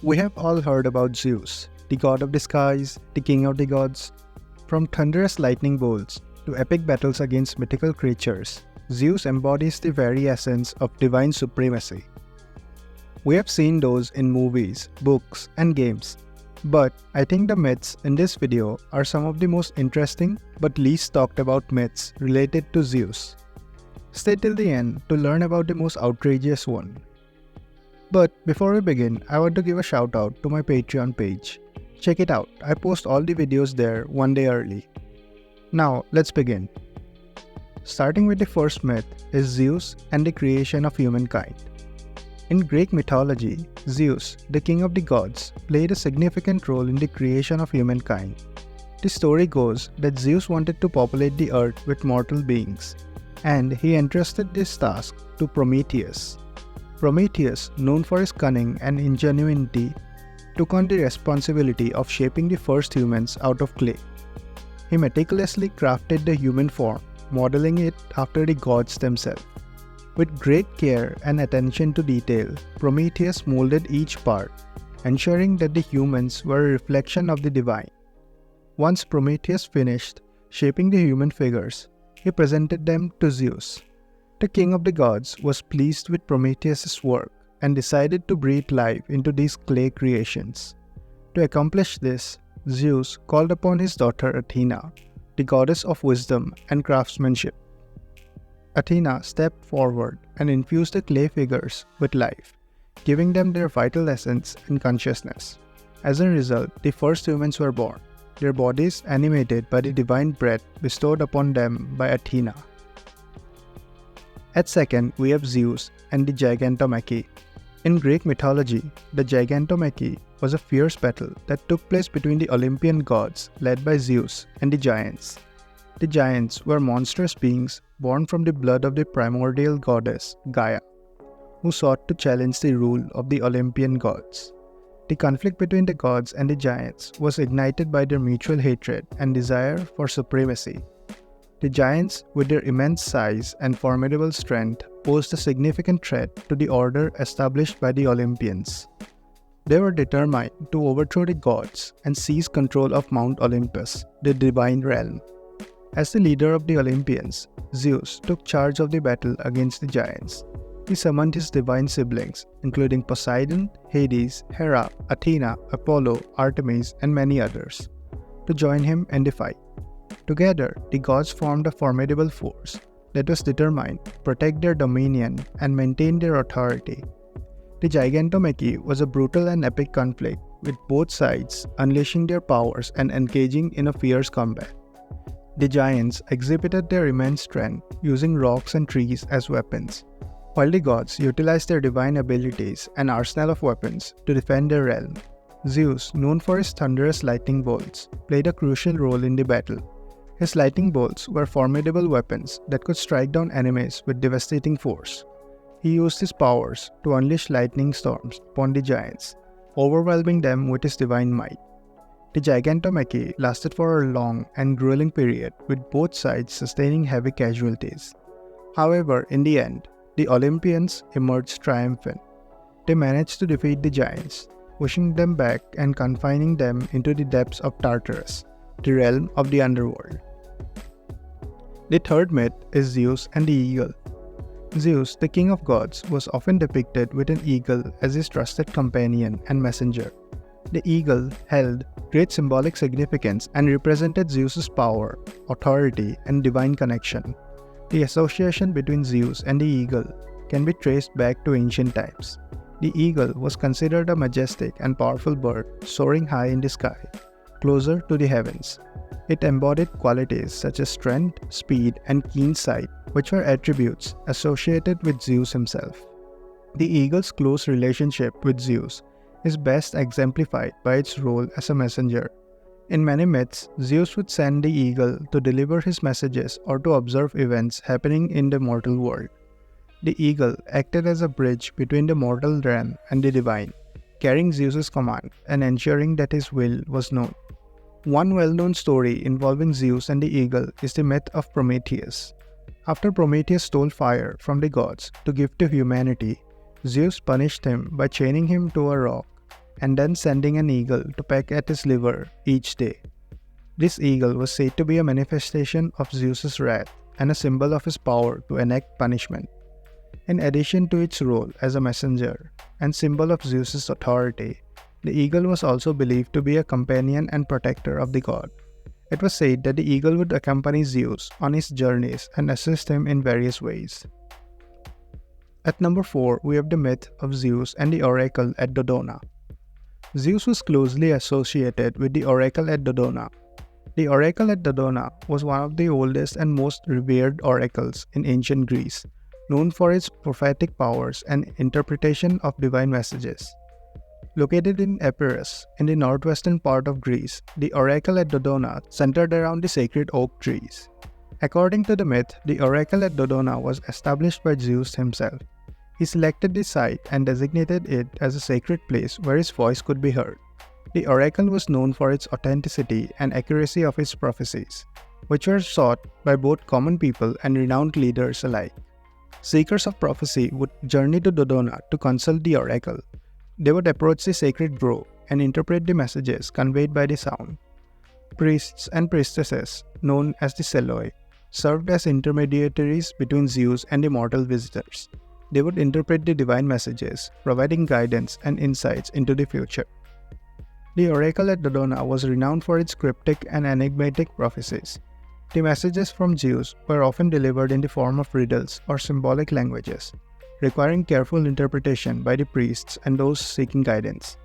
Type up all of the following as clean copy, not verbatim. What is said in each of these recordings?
We have all heard about Zeus, the god of the skies, the king of the gods. From thunderous lightning bolts to epic battles against mythical creatures, Zeus embodies the very essence of divine supremacy. We have seen those in movies, books, and games, but I think the myths in this video are some of the most interesting but least talked about myths related to Zeus. Stay till the end to learn about the most outrageous one. But before we begin, I want to give a shout out to my Patreon page. Check it out, I post all the videos there one day early. Now let's begin. Starting with the first myth is Zeus and the creation of humankind. In Greek mythology, Zeus, the king of the gods, played a significant role in the creation of humankind. The story goes that Zeus wanted to populate the earth with mortal beings, and he entrusted this task to Prometheus. Prometheus, known for his cunning and ingenuity, took on the responsibility of shaping the first humans out of clay. He meticulously crafted the human form, modeling it after the gods themselves. With great care and attention to detail, Prometheus molded each part, ensuring that the humans were a reflection of the divine. Once Prometheus finished shaping the human figures, he presented them to Zeus. The king of the gods was pleased with Prometheus' work and decided to breathe life into these clay creations. To accomplish this, Zeus called upon his daughter Athena, the goddess of wisdom and craftsmanship. Athena stepped forward and infused the clay figures with life, giving them their vital essence and consciousness. As a result, the first humans were born, their bodies animated by the divine breath bestowed upon them by Athena. At second, we have Zeus and the Gigantomachy. In Greek mythology, the Gigantomachy was a fierce battle that took place between the Olympian gods led by Zeus and the giants. The giants were monstrous beings born from the blood of the primordial goddess Gaia, who sought to challenge the rule of the Olympian gods. The conflict between the gods and the giants was ignited by their mutual hatred and desire for supremacy. The giants, with their immense size and formidable strength, posed a significant threat to the order established by the Olympians. They were determined to overthrow the gods and seize control of Mount Olympus, the divine realm. As the leader of the Olympians, Zeus took charge of the battle against the giants. He summoned his divine siblings, including Poseidon, Hades, Hera, Athena, Apollo, Artemis, and many others, to join him in the fight. Together, the gods formed a formidable force that was determined to protect their dominion and maintain their authority. The Gigantomachy was a brutal and epic conflict, with both sides unleashing their powers and engaging in a fierce combat. The giants exhibited their immense strength, using rocks and trees as weapons, while the gods utilized their divine abilities and arsenal of weapons to defend their realm. Zeus, known for his thunderous lightning bolts, played a crucial role in the battle. His lightning bolts were formidable weapons that could strike down enemies with devastating force. He used his powers to unleash lightning storms upon the giants, overwhelming them with his divine might. The Gigantomachy lasted for a long and grueling period, with both sides sustaining heavy casualties. However, in the end, the Olympians emerged triumphant. They managed to defeat the giants, pushing them back and confining them into the depths of Tartarus, the realm of the underworld. The third myth is Zeus and the eagle. Zeus, the king of gods, was often depicted with an eagle as his trusted companion and messenger. The eagle held great symbolic significance and represented Zeus's power, authority, and divine connection. The association between Zeus and the eagle can be traced back to ancient times. The eagle was considered a majestic and powerful bird soaring high in the sky, closer to the heavens. It embodied qualities such as strength, speed, and keen sight, which were attributes associated with Zeus himself. The eagle's close relationship with Zeus is best exemplified by its role as a messenger. In many myths, Zeus would send the eagle to deliver his messages or to observe events happening in the mortal world. The eagle acted as a bridge between the mortal realm and the divine, carrying Zeus's command and ensuring that his will was known. One well-known story involving Zeus and the eagle is the myth of Prometheus. After Prometheus stole fire from the gods to give to humanity, Zeus punished him by chaining him to a rock. and then sending an eagle to peck at his liver each day. This eagle was said to be a manifestation of Zeus's wrath and a symbol of his power to enact punishment. In addition to its role as a messenger and symbol of Zeus's authority, the eagle was also believed to be a companion and protector of the god. It was said that the eagle would accompany Zeus on his journeys and assist him in various ways. At number 4, we have the myth of Zeus and the oracle at Dodona. Zeus was closely associated with the oracle at Dodona. The oracle at Dodona was one of the oldest and most revered oracles in ancient Greece, known for its prophetic powers and interpretation of divine messages. Located in Epirus, in the northwestern part of Greece, the oracle at Dodona centered around the sacred oak trees. According to the myth, the oracle at Dodona was established by Zeus himself. He selected the site and designated it as a sacred place where his voice could be heard. The oracle was known for its authenticity and accuracy of its prophecies, which were sought by both common people and renowned leaders alike. Seekers of prophecy would journey to Dodona to consult the oracle. They would approach the sacred grove and interpret the messages conveyed by the sound. Priests and priestesses, known as the Seloi, served as intermediaries between Zeus and the mortal visitors. They would interpret the divine messages, providing guidance and insights into the future. The oracle at Dodona was renowned for its cryptic and enigmatic prophecies. The messages from Zeus were often delivered in the form of riddles or symbolic languages, requiring careful interpretation by the priests and those seeking guidance.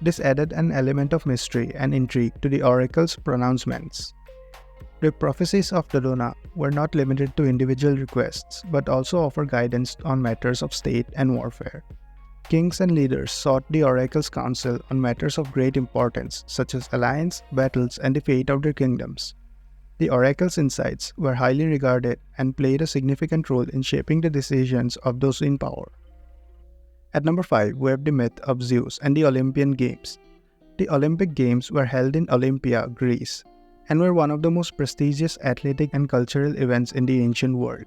This added an element of mystery and intrigue to the oracle's pronouncements. The prophecies of Dodona were not limited to individual requests, but also offer guidance on matters of state and warfare. Kings and leaders sought the oracle's counsel on matters of great importance, such as alliance, battles, and the fate of their kingdoms. The oracle's insights were highly regarded and played a significant role in shaping the decisions of those in power. At number 5, we have the myth of Zeus and the Olympian Games. The Olympic Games were held in Olympia, Greece, and were one of the most prestigious athletic and cultural events in the ancient world.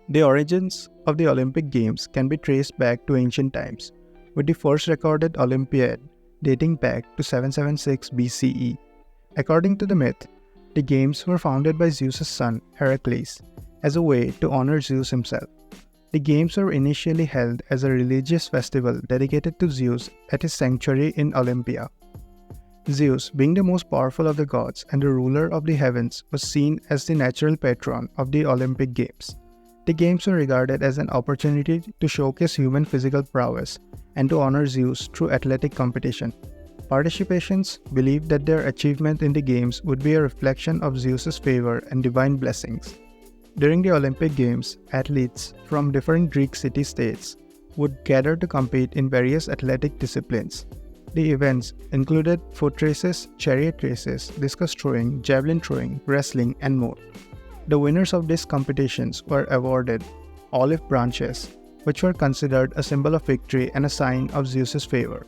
The origins of the Olympic Games can be traced back to ancient times, with the first recorded Olympiad dating back to 776 BCE. According to the myth, the games were founded by Zeus's son, Heracles, as a way to honor Zeus himself. The games were initially held as a religious festival dedicated to Zeus at his sanctuary in Olympia. Zeus, being the most powerful of the gods and the ruler of the heavens, was seen as the natural patron of the Olympic Games. The games were regarded as an opportunity to showcase human physical prowess and to honor Zeus through athletic competition. Participants believed that their achievement in the games would be a reflection of Zeus's favor and divine blessings. During the Olympic Games, athletes from different Greek city-states would gather to compete in various athletic disciplines. The events included foot races, chariot races, discus throwing, javelin throwing, wrestling, and more. The winners of these competitions were awarded olive branches, which were considered a symbol of victory and a sign of Zeus's favor.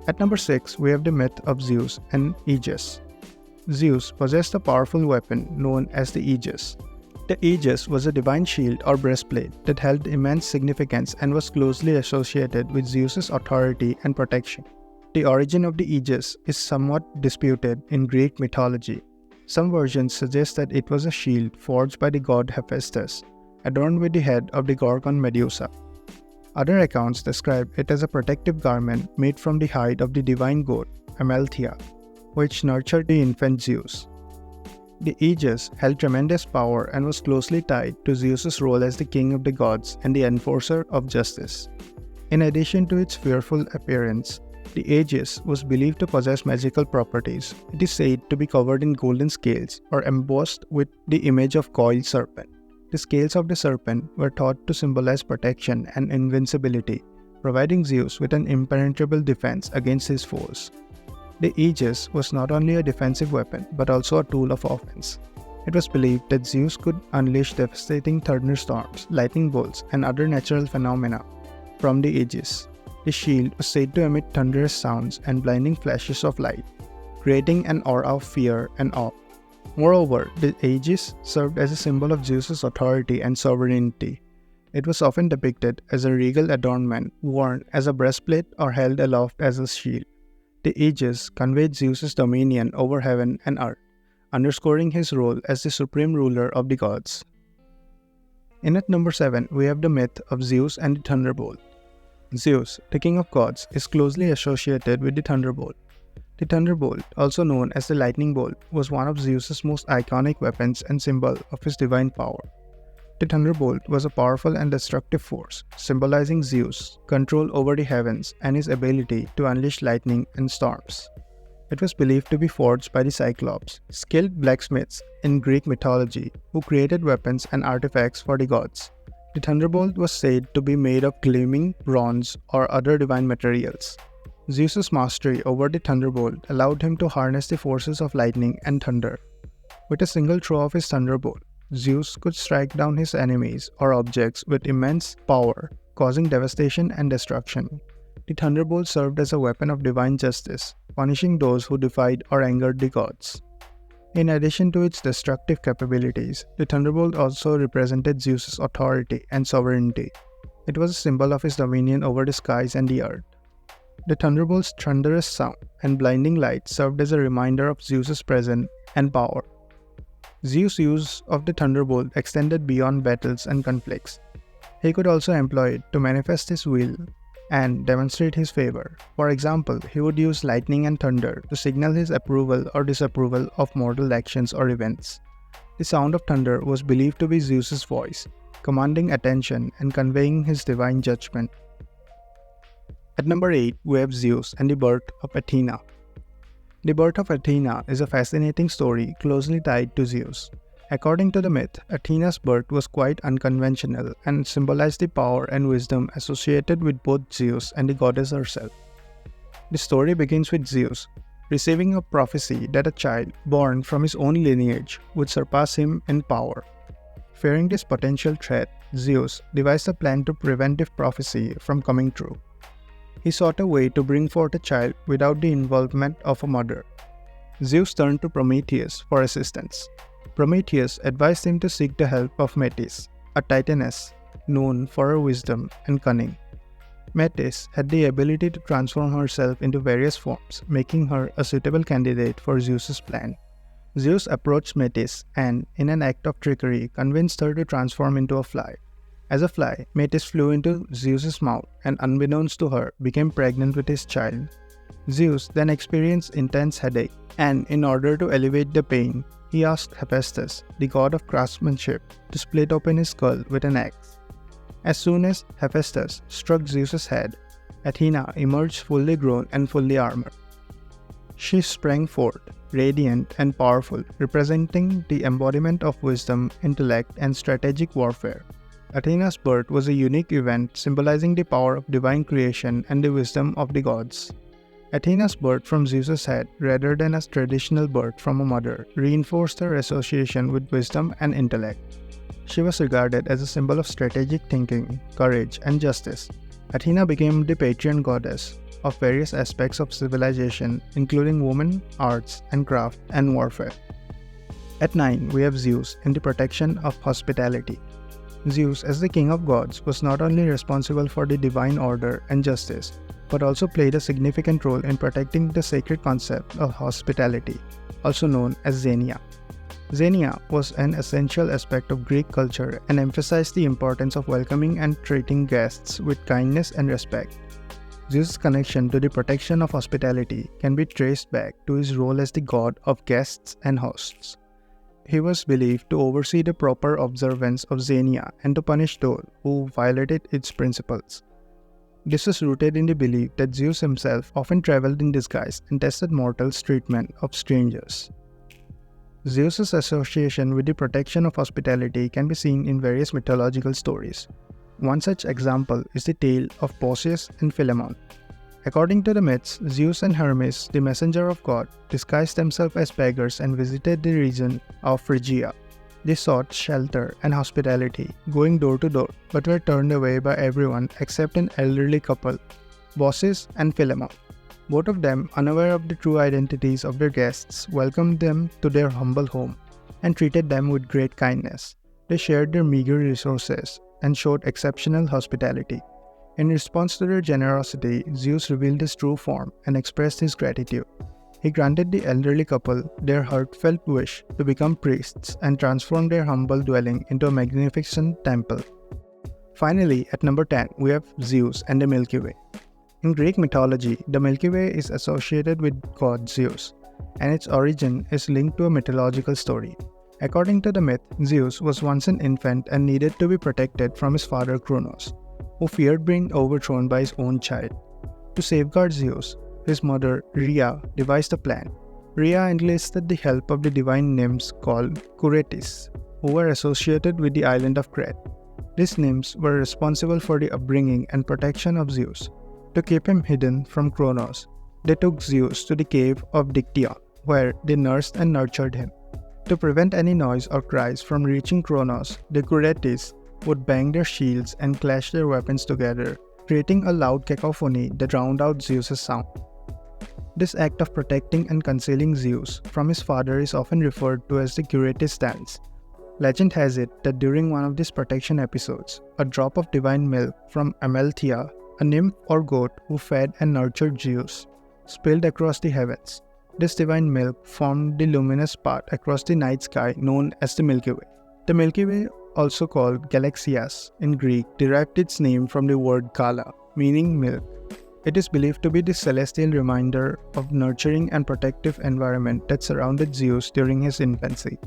At number 6, we have the myth of Zeus and Aegis. Zeus possessed a powerful weapon known as the Aegis. The Aegis was a divine shield or breastplate that held immense significance and was closely associated with Zeus's authority and protection. The origin of the Aegis is somewhat disputed in Greek mythology. Some versions suggest that it was a shield forged by the god Hephaestus, adorned with the head of the Gorgon Medusa. Other accounts describe it as a protective garment made from the hide of the divine goat, Amalthea, which nurtured the infant Zeus. The Aegis held tremendous power and was closely tied to Zeus's role as the king of the gods and the enforcer of justice. In addition to its fearful appearance, the Aegis was believed to possess magical properties. It is said to be covered in golden scales or embossed with the image of coiled serpent. The scales of the serpent were thought to symbolize protection and invincibility, providing Zeus with an impenetrable defense against his foes. The Aegis was not only a defensive weapon but also a tool of offense. It was believed that Zeus could unleash devastating thunderstorms, lightning bolts, and other natural phenomena from the Aegis. The shield was said to emit thunderous sounds and blinding flashes of light, creating an aura of fear and awe. Moreover, the Aegis served as a symbol of Zeus's authority and sovereignty. It was often depicted as a regal adornment worn as a breastplate or held aloft as a shield. The aegis conveyed Zeus's dominion over heaven and earth, underscoring his role as the supreme ruler of the gods. In at number 7, we have the myth of Zeus and the thunderbolt. Zeus, the king of gods, is closely associated with the thunderbolt. The thunderbolt, also known as the lightning bolt, was one of Zeus's most iconic weapons and symbol of his divine power. The thunderbolt was a powerful and destructive force, symbolizing Zeus' control over the heavens and his ability to unleash lightning and storms. It was believed to be forged by the Cyclops, skilled blacksmiths in Greek mythology who created weapons and artifacts for the gods. The thunderbolt was said to be made of gleaming bronze or other divine materials. Zeus's mastery over the thunderbolt allowed him to harness the forces of lightning and thunder. With a single throw of his thunderbolt, Zeus could strike down his enemies or objects with immense power, causing devastation and destruction. The thunderbolt served as a weapon of divine justice, punishing those who defied or angered the gods. In addition to its destructive capabilities, the thunderbolt also represented Zeus's authority and sovereignty. It was a symbol of his dominion over the skies and the earth. The thunderbolt's thunderous sound and blinding light served as a reminder of Zeus's presence and power. Zeus' use of the thunderbolt extended beyond battles and conflicts. He could also employ it to manifest his will and demonstrate his favor. For example, he would use lightning and thunder to signal his approval or disapproval of mortal actions or events. The sound of thunder was believed to be Zeus's voice, commanding attention and conveying his divine judgment. At number 8, we have Zeus and the birth of Athena. The birth of Athena is a fascinating story closely tied to Zeus. According to the myth, Athena's birth was quite unconventional and symbolized the power and wisdom associated with both Zeus and the goddess herself. The story begins with Zeus receiving a prophecy that a child born from his own lineage would surpass him in power. Fearing this potential threat, Zeus devised a plan to prevent the prophecy from coming true. He sought a way to bring forth a child without the involvement of a mother. Zeus turned to Prometheus for assistance. Prometheus advised him to seek the help of Metis, a titaness known for her wisdom and cunning. Metis had the ability to transform herself into various forms, making her a suitable candidate for Zeus's plan. Zeus approached Metis and, in an act of trickery, convinced her to transform into a fly. As a fly, Metis flew into Zeus's mouth and, unbeknownst to her, became pregnant with his child. Zeus then experienced intense headache, and in order to alleviate the pain, he asked Hephaestus, the god of craftsmanship, to split open his skull with an axe. As soon as Hephaestus struck Zeus's head, Athena emerged fully grown and fully armored. She sprang forth, radiant and powerful, representing the embodiment of wisdom, intellect, and strategic warfare. Athena's birth was a unique event symbolizing the power of divine creation and the wisdom of the gods. Athena's birth from Zeus's head, rather than a traditional birth from a mother, reinforced her association with wisdom and intellect. She was regarded as a symbol of strategic thinking, courage, and justice. Athena became the patron goddess of various aspects of civilization, including women, arts and craft, and warfare. At 9, we have Zeus in the protection of hospitality. Zeus, as the king of gods, was not only responsible for the divine order and justice, but also played a significant role in protecting the sacred concept of hospitality, also known as xenia. Xenia was an essential aspect of Greek culture and emphasized the importance of welcoming and treating guests with kindness and respect. Zeus' connection to the protection of hospitality can be traced back to his role as the god of guests and hosts. He was believed to oversee the proper observance of xenia and to punish those who violated its principles. This was rooted in the belief that Zeus himself often traveled in disguise and tested mortals' treatment of strangers. Zeus's association with the protection of hospitality can be seen in various mythological stories. One such example is the tale of Perseus and Philemon. According to the myths, Zeus and Hermes, the messenger of God, disguised themselves as beggars and visited the region of Phrygia. They sought shelter and hospitality, going door to door, but were turned away by everyone except an elderly couple, Baucis and Philemon. Both of them, unaware of the true identities of their guests, welcomed them to their humble home and treated them with great kindness. They shared their meager resources and showed exceptional hospitality. In response to their generosity, Zeus revealed his true form and expressed his gratitude. He granted the elderly couple their heartfelt wish to become priests and transform their humble dwelling into a magnificent temple. Finally, at number 10, we have Zeus and the Milky Way. In Greek mythology, the Milky Way is associated with god Zeus, and its origin is linked to a mythological story. According to the myth, Zeus was once an infant and needed to be protected from his father Kronos, who feared being overthrown by his own child. To safeguard Zeus, his mother Rhea devised a plan. Rhea enlisted the help of the divine nymphs called Curetes, who were associated with the island of Crete. These nymphs were responsible for the upbringing and protection of Zeus. To keep him hidden from Kronos, they took Zeus to the cave of Dictyon, where they nursed and nurtured him. To prevent any noise or cries from reaching Kronos, the Curetes would bang their shields and clash their weapons together, creating a loud cacophony that drowned out Zeus's sound. This act of protecting and concealing Zeus from his father is often referred to as the Curetes dance. Legend has it that during one of these protection episodes, a drop of divine milk from Amalthea, a nymph or goat who fed and nurtured Zeus, spilled across the heavens. This divine milk formed the luminous path across the night sky known as the Milky Way. The Milky Way, also called Galaxias in Greek, derived its name from the word gala, meaning milk. It is believed to be the celestial reminder of nurturing and protective environment that surrounded Zeus during his infancy.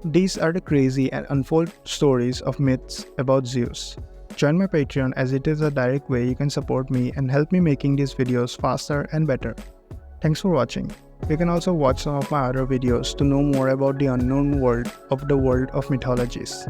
These are the crazy and unfold stories of myths about Zeus. Join my Patreon as it is a direct way you can support me and help me making these videos faster and better. Thanks for watching. You can also watch some of my other videos to know more about the unknown world of mythologies.